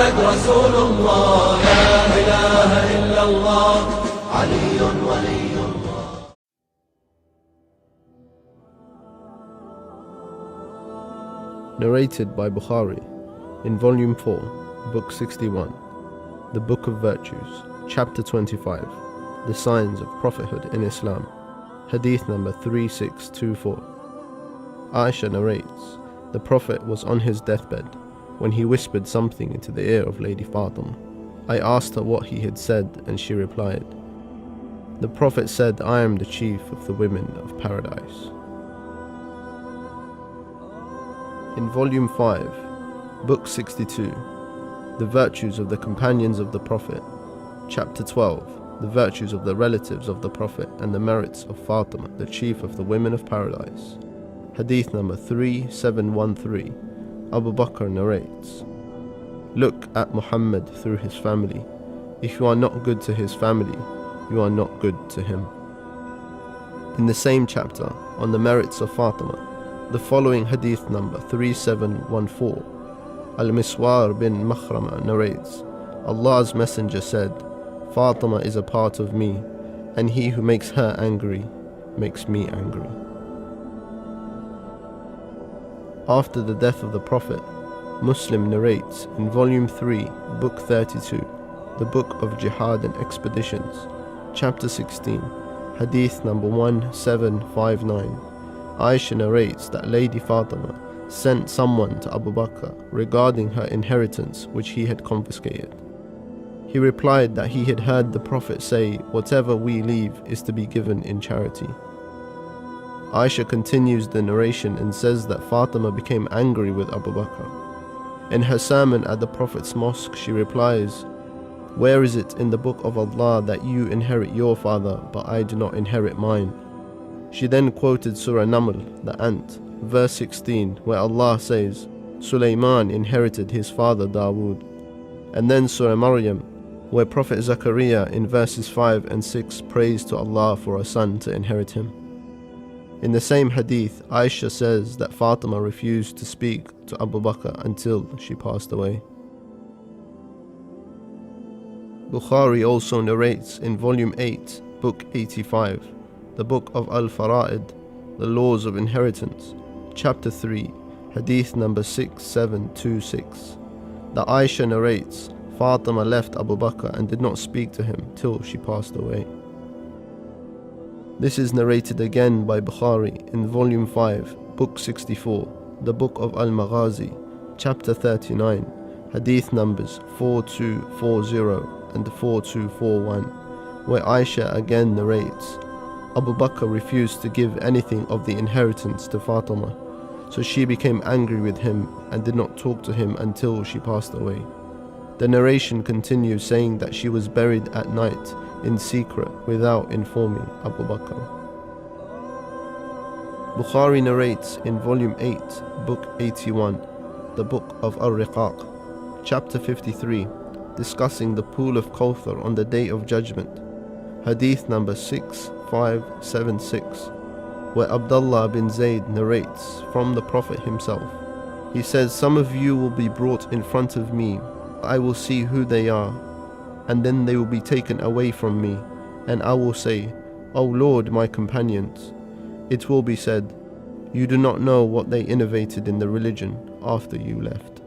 محمد رسول الله لا إله إلا الله علي ولي الله. Narrated by Bukhari in Volume 4, Book 61, The Book of Virtues, Chapter 25, The Signs of Prophethood in Islam, Hadith number 3624. Aisha narrates, the Prophet was on his deathbed when he whispered something into the ear of Lady Fatima. I asked her what he had said, and she replied, the Prophet said, I am the chief of the women of paradise. In Volume 5, Book 62, The Virtues of the Companions of the Prophet, Chapter 12, The Virtues of the Relatives of the Prophet and the Merits of Fatima, the Chief of the Women of Paradise. Hadith number 3713. Abu Bakr narrates, look at Muhammad through his family. If you are not good to his family, you are not good to him. In the same chapter, on the merits of Fatima, the following hadith number 3714, Al-Miswar bin Makhrama narrates, Allah's Messenger said, Fatima is a part of me, and he who makes her angry makes me angry. After the death of the Prophet, Muslim narrates in Volume 3, Book 32, the Book of Jihad and Expeditions, Chapter 16, Hadith number 1759, Aisha narrates that Lady Fatima sent someone to Abu Bakr regarding her inheritance which he had confiscated. He replied that he had heard the Prophet say, whatever we leave is to be given in charity. Aisha continues the narration and says that Fatima became angry with Abu Bakr. In her sermon at the Prophet's mosque, she replies, where is it in the book of Allah that you inherit your father, but I do not inherit mine? She then quoted Surah Naml, the ant, verse 16, where Allah says, Sulaiman inherited his father Dawood. And then Surah Maryam, where Prophet Zakaria in verses 5 and 6 prays to Allah for a son to inherit him. In the same hadith, Aisha says that Fatima refused to speak to Abu Bakr until she passed away. Bukhari also narrates in Volume 8, Book 85, the Book of Al-Fara'id, the Laws of Inheritance, Chapter 3, Hadith number 6726, that Aisha narrates, Fatima left Abu Bakr and did not speak to him till she passed away. This is narrated again by Bukhari in Volume 5, Book 64, the Book of Al-Maghazi, Chapter 39, Hadith numbers 4240 and 4241, where Aisha again narrates, Abu Bakr refused to give anything of the inheritance to Fatima, so she became angry with him and did not talk to him until she passed away. The narration continues saying that she was buried at night in secret without informing Abu Bakr. Bukhari narrates in Volume 8, Book 81, the Book of Al-Riqaq, Chapter 53, discussing the pool of Kawthar on the Day of Judgment, Hadith number 6576, where Abdullah bin Zayd narrates from the Prophet himself. He says, some of you will be brought in front of me, I will see who they are, and then they will be taken away from me, and I will say, O Lord, my companions. It will be said, you do not know what they innovated in the religion after you left.